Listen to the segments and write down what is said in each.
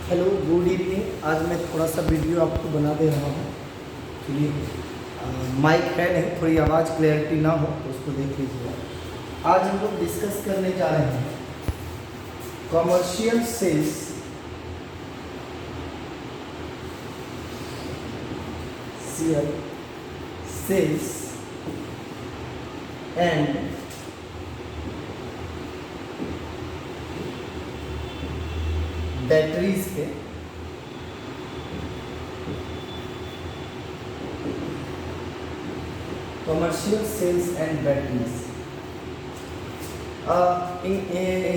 Hello good evening. आज मैं थोड़ा सा वीडियो आपको बना दे रहा हूँ। चलिए, माइक है नहीं, थोड़ी आवाज़ क्लैरिटी ना हो तो उसको देख लीजिएगा। आज हम लोग डिस्कस करने जा रहे हैं कॉमर्शियल सेल्स एंड बैटरीज के commercial cells and batteries.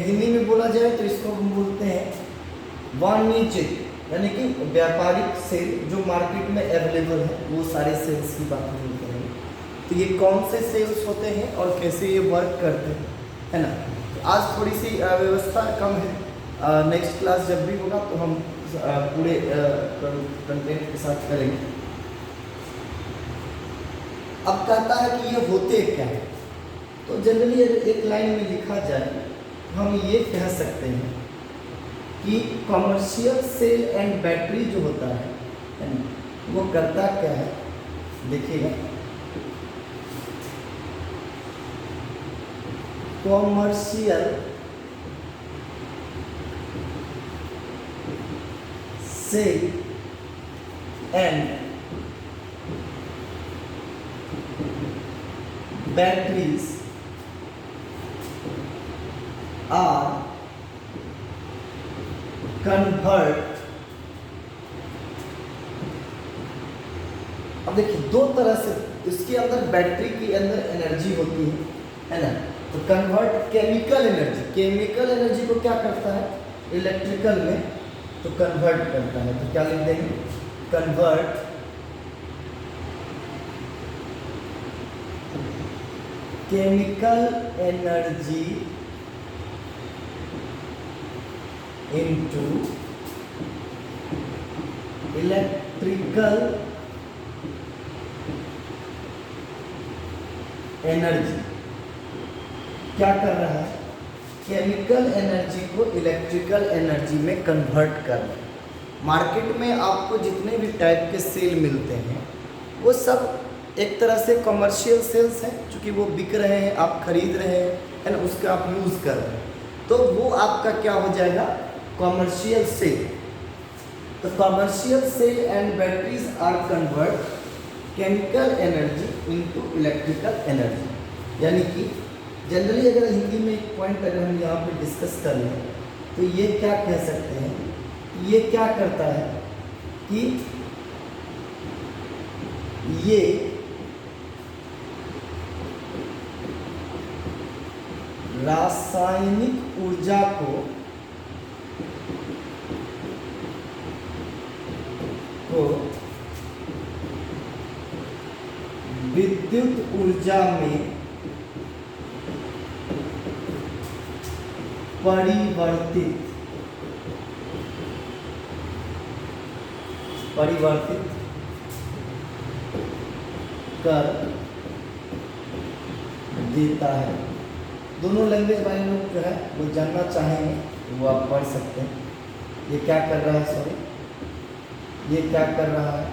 Hindi में बोला जाए तो इसको हम बोलते हैं वाणिज्यिक, यानी कि व्यापारिक सेल जो मार्केट में अवेलेबल है, वो सारे सेल्स की बात हम करेंगे। तो ये कौन से सेल्स होते हैं और कैसे ये वर्क करते हैं, है ना। तो आज थोड़ी सी व्यवस्था कम है। नेक्स्ट क्लास जब भी होगा तो हम पूरे कंटेंट के साथ करेंगे। अब कहता है कि ये होते क्या है, तो जनरली अगर एक लाइन में लिखा जाए हम ये कह सकते हैं कि कॉमर्शियल सेल एंड बैटरी जो होता है ना, वो करता क्या है, देखिएगा। Commercial cell and batteries are convert। अब देखिए दो तरह से इसके अंदर बैटरी के अंदर एनर्जी होती है ना। तो कन्वर्ट केमिकल एनर्जी को क्या करता है, इलेक्ट्रिकल में तो कन्वर्ट करता है। तो क्या लिख देंगे, convert chemical energy into electrical energy. क्या कर रहा है, केमिकल एनर्जी को इलेक्ट्रिकल एनर्जी में कन्वर्ट कर रहा है। मार्केट में आपको जितने भी टाइप के सेल मिलते हैं वो सब एक तरह से कमर्शियल सेल्स हैं, क्योंकि वो बिक रहे हैं, आप खरीद रहे हैं, है ना, उसका आप यूज़ कर रहे हैं, तो वो आपका क्या हो जाएगा, कमर्शियल सेल। तो commercial cell and batteries are convert chemical energy into electrical energy. यानी कि जनरली अगर हिंदी में एक पॉइंट अगर हम यहाँ पे डिस्कस कर लें तो ये क्या कह सकते हैं, ये क्या करता है कि ये रासायनिक ऊर्जा को विद्युत ऊर्जा में परिवर्तित कर देता है। दोनों लैंग्वेज वाले लोग जो है वो जानना चाहेंगे वो आप पढ़ सकते हैं। ये क्या कर रहा है, सॉरी, ये क्या कर रहा है,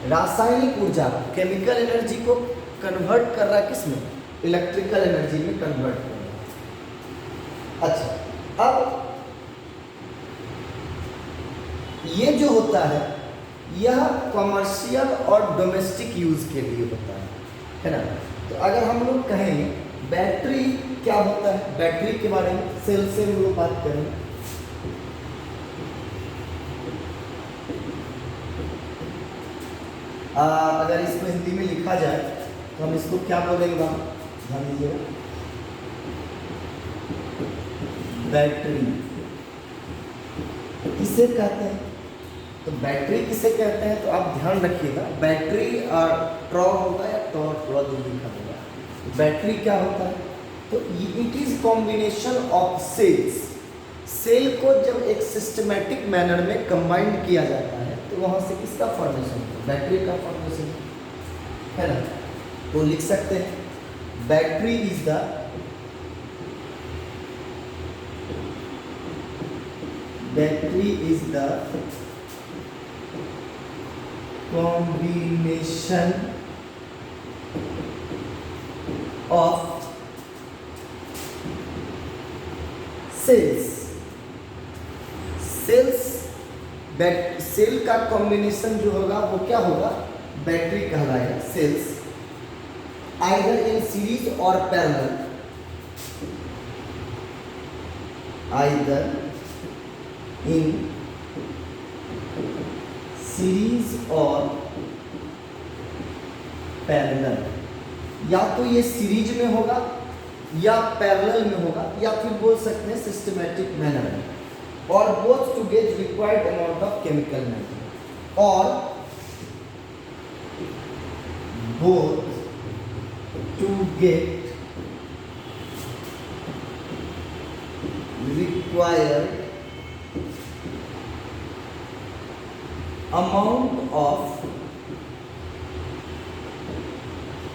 रासायनिक ऊर्जा केमिकल एनर्जी को कन्वर्ट कर रहा है, किसमें, इलेक्ट्रिकल एनर्जी में कन्वर्ट कर रहा है। अच्छा, अब ये जो होता है यह कमर्शियल और डोमेस्टिक यूज के लिए होता है ना। तो अगर हम लोग कहें बैटरी क्या होता है, बैटरी के बारे में सेल से हम लोग बात करें। अगर इसको हिंदी में लिखा जाए तो हम इसको क्या बोलेंगे, ध्यान दीजिएगा, बैटरी किसे कहते हैं। तो बैटरी किसे कहते हैं, तो आप ध्यान रखिएगा, बैटरी और ट्रॉ होगा या ट्रॉ जो लिखा होगा। बैटरी क्या होता है, तो it is combination of cells. Cell को जब एक सिस्टमैटिक मैनर में कंबाइंड किया जाता है तो वहां से किसका फॉर्मेशन होता है, बैटरी का फॉर्मेशन, है ना। तो लिख सकते हैं battery is the battery is the combination of cells. Cell का कॉम्बिनेशन जो होगा वो क्या होगा, बैटरी कहलाएगा। सेल्स आइदर इन सीरीज और पैरेलल, आइदर इन सीरीज और पैरेलल, या तो ये सीरीज में होगा या पैरेलल में होगा, या फिर बोल सकते हैं सिस्टमैटिक मैनर में, और both to get required amount of chemical energy, और both to get required amount of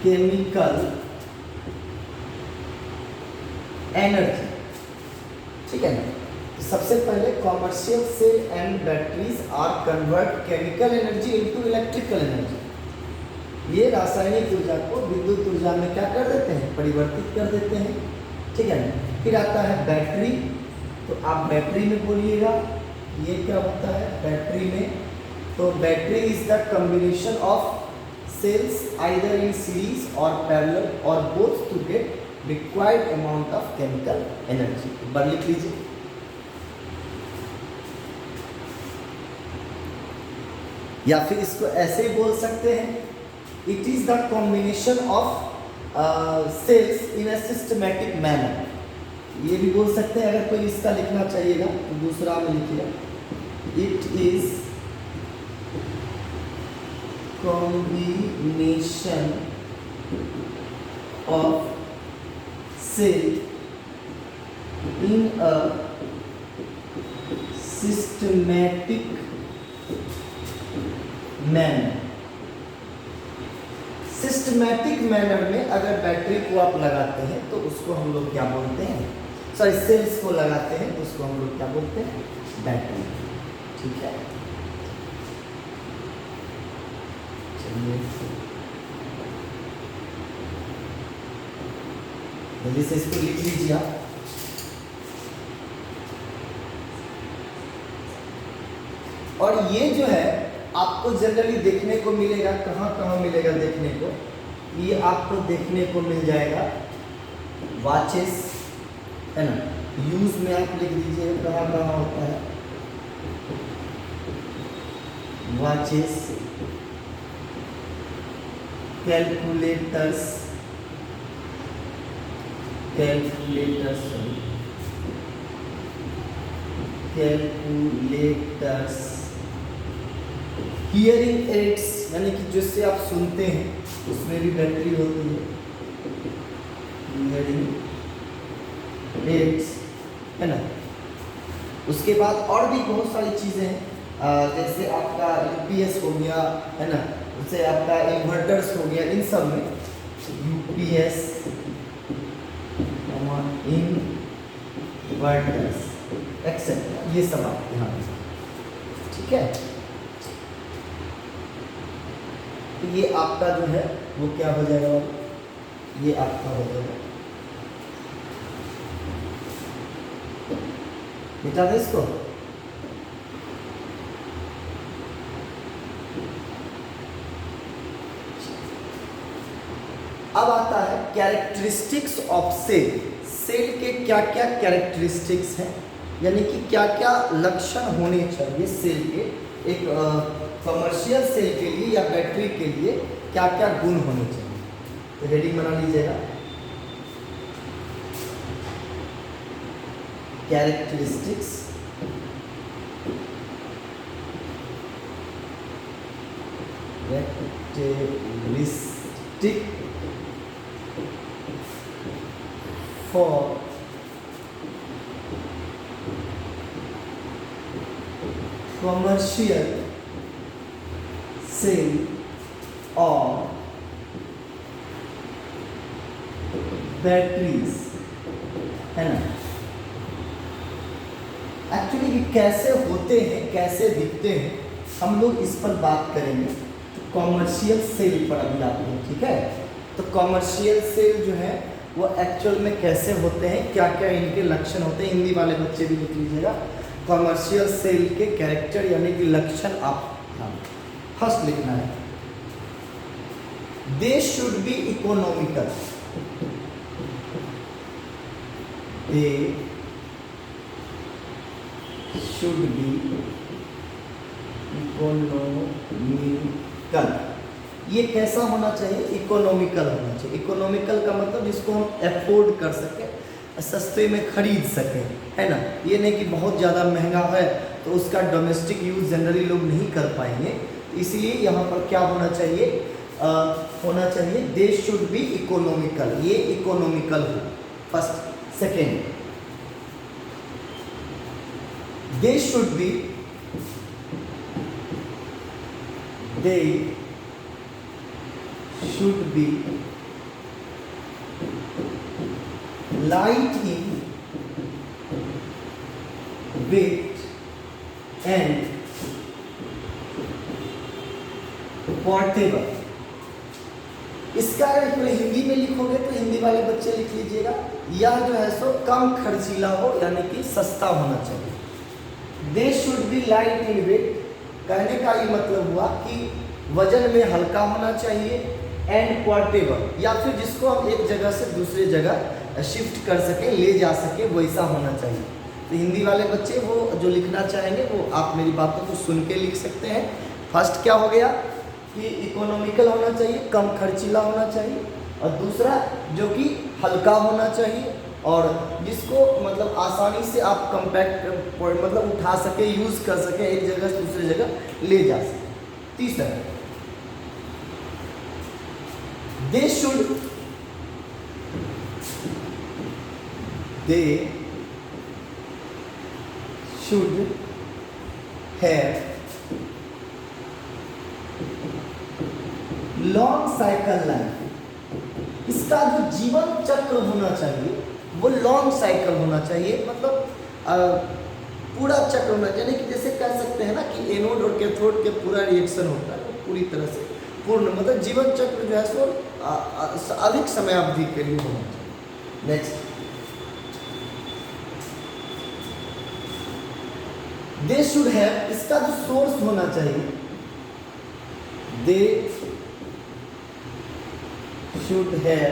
chemical energy। ठीक है ना। तो सबसे पहले commercial cell and batteries are convert chemical energy into electrical energy. ये रासायनिक ऊर्जा को विद्युत ऊर्जा में क्या कर देते हैं, परिवर्तित कर देते हैं। ठीक है ना। फिर आता है बैटरी, तो आप बैटरी में बोलिएगा ये क्या होता है बैटरी में। तो battery is the combination of cells either in series और पैरेलल और both to get required amount of chemical energy. एक बार लिख लीजिए। या फिर इसको ऐसे ही बोल सकते हैं, it is the combination of cells in a systematic manner. ये भी बोल सकते हैं, अगर कोई इसका लिखना चाहिएगा तो दूसरा में लिखिएगा, it is combination of cell in a systematic manner. Systematic manner में अगर बैटरी को आप लगाते हैं तो उसको हम लोग क्या बोलते हैं, सॉरी सेल्स को लगाते हैं तो उसको हम लोग क्या बोलते हैं, बैटरी। ठीक है, चलिए जल्दी से इसको लिख लीजिए आप। और ये जो है आपको जनरली देखने को मिलेगा, कहाँ कहाँ मिलेगा देखने को, ये आपको देखने को मिल जाएगा वॉचेस, है ना। यूज में आप लिख दीजिए कहाँ कहाँ होता है, वॉचेस, कैलकुलेटर्स, हियरिंग एड्स, यानी कि जिससे आप सुनते हैं उसमें भी बैटरी होती है, हियरिंग एड्स, है ना। उसके बाद और भी बहुत सारी चीज़ें हैं, जैसे आपका यूपीएस हो गया, है ना, जैसे आपका इन्वर्टर्स हो गया, इन सब में यूपीएस, इन्वर्टर्स एक्सेट्रा, ये सब आपके यहाँ। ठीक है, तो ये आपका जो है वो क्या हो जाएगा, ये आपका हो जाएगा, मिटा दे इसको। अब आता है कैरेक्टरिस्टिक्स ऑफ सेल। सेल के क्या क्या कैरेक्टरिस्टिक्स हैं, यानी कि क्या क्या लक्षण होने चाहिए सेल के, एक कमर्शियल सेल के लिए या बैटरी के लिए क्या क्या गुण होने चाहिए। तो हेडिंग बना लीजिएगा, characteristics for commercial sale or batteries, है ना। एक्चुअली ये कैसे होते हैं, कैसे दिखते हैं, हम लोग इस पर बात करेंगे। तो कॉमर्शियल सेल पर अभी आप लोग, ठीक है। तो कॉमर्शियल सेल जो है वो एक्चुअल में कैसे होते हैं, क्या क्या इनके लक्षण होते हैं, हिंदी वाले बच्चे भी लिख लीजिएगा। कॉमर्शियल सेल के कैरेक्टर यानी कि लक्षण आप फर्स्ट लिखना है। दे should B economical, they should B economical. ये कैसा होना चाहिए, इकोनॉमिकल होना चाहिए। इकोनॉमिकल का मतलब जिसको हम अफोर्ड कर सकें, सस्ते में खरीद सकें, है ना। ये नहीं कि बहुत ज़्यादा महंगा है तो उसका डोमेस्टिक यूज जनरली लोग नहीं कर पाएंगे, इसलिए यहाँ पर क्या होना चाहिए, होना चाहिए दे शुड बी इकोनॉमिकल, ये इकोनॉमिकल हो first. Second, they should B, they should be light in weight and portable। इसका अगर हिंदी में लिखोगे तो हिंदी वाले बच्चे लिख लीजिएगा, यह जो है सो कम खर्चीला हो यानी कि सस्ता होना चाहिए। They should be light in weight, कहने का ये मतलब हुआ कि वजन में हल्का होना चाहिए, एंड पोर्टेबल, या फिर जिसको हम एक जगह से दूसरी जगह शिफ्ट कर सके, ले जा सके, वैसा होना चाहिए। तो हिंदी वाले बच्चे वो जो लिखना चाहेंगे वो आप मेरी बातों को सुन के लिख सकते हैं। फर्स्ट क्या हो गया कि इकोनॉमिकल होना चाहिए, कम खर्चीला होना चाहिए, और दूसरा जो कि हल्का होना चाहिए और जिसको मतलब आसानी से आप कम्पैक्ट मतलब उठा सके, यूज़ कर सके, एक जगह से दूसरी जगह ले जा सके। तीसरा, they should have long cycle life. इसका जो जीवन चक्र होना चाहिए वो लॉन्ग साइकिल होना चाहिए, मतलब पूरा चक्र होना चाहिए, कि जैसे कह सकते हैं ना कि एनोड और कैथोड के पूरा रिएक्शन होता है, तो पूरी तरह से पूर्ण, मतलब जीवन चक्र जो है सो अधिक समय अवधि के लिए होना चाहिए। नेक्स्ट, दे शुड हैव, इसका जो सोर्स होना चाहिए, दे शुड हैव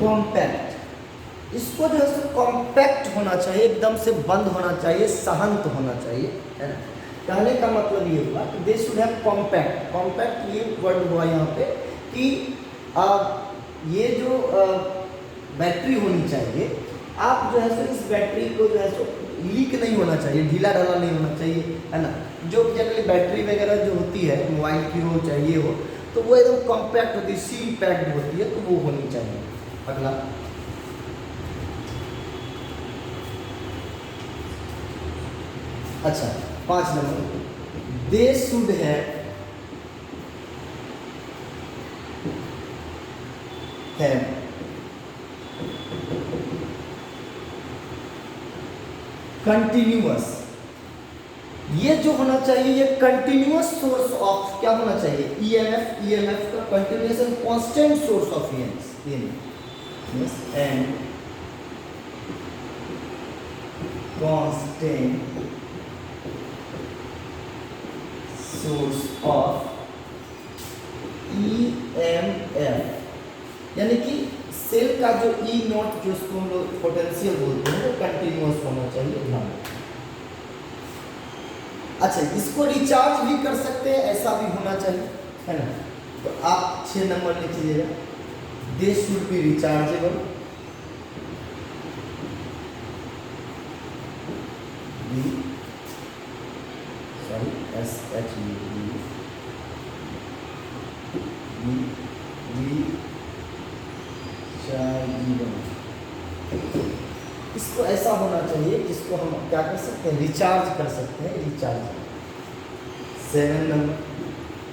कॉम्पैक्ट, इसको जो है सो कॉम्पैक्ट होना चाहिए, एकदम से बंद होना चाहिए, सहंत होना चाहिए, है ना। कहने का मतलब ये हुआ कि they should have compact. Compact ये वर्ड हुआ यहाँ पे कि ये जो बैटरी होनी चाहिए, आप जो है सो इस बैटरी को जो है सो लीक नहीं होना चाहिए, ढीला ढाला नहीं होना चाहिए, है ना। जो जनरली बैटरी वगैरह जो होती है मोबाइल की हो चाहिए हो, तो वो एकदम कॉम्पैक्ट होती है, सील पैक्ड होती है, तो वो होनी चाहिए। अगला, अच्छा 5 number, they should have continuous, ये जो होना चाहिए ये कंटिन्यूअस सोर्स ऑफ क्या होना चाहिए, ईएमएफ का continuous and constant source of EMF and constant source of EMF, यानी कि सेल का जो ई नॉट जिसको हम लोग पोटेंशियल बोलते हैं वो कंटिन्यूअस होना चाहिए, ध्यान। अच्छा, इसको रिचार्ज भी कर सकते हैं, ऐसा भी होना चाहिए, है ना। तो आप 6 नंबर लिख लीजिएगा, दे शुड बी रिचार्जेबल, इसको ऐसा होना चाहिए जिसको हम क्या कर सकते हैं, रिचार्ज कर सकते हैं, रिचार्ज। 7 नंबर,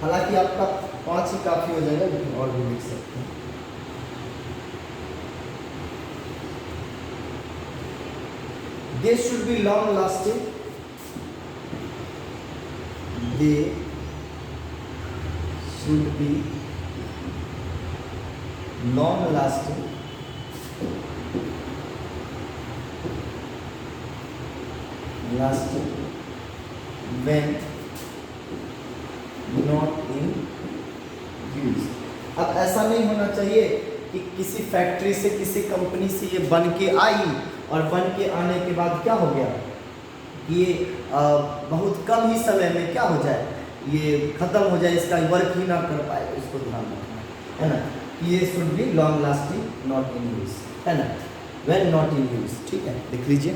हालांकि आपका 5 ही काफ़ी हो जाएगा, लेकिन और भी लिख सकते हैं। दे should B long lasting, they should B long lasting when not in use। अब ऐसा नहीं होना चाहिए कि किसी फैक्ट्री से किसी कंपनी से ये बन के आई और बन के आने के बाद क्या हो गया, ये बहुत कम ही समय में क्या हो जाए, ये खत्म हो जाए, इसका वर्क ही ना कर पाए, इसको ध्यान रखना है ना। ये should be long lasting, not in use, है ना, व्हेन नॉट इन यूज। ठीक है, लिख लीजिए।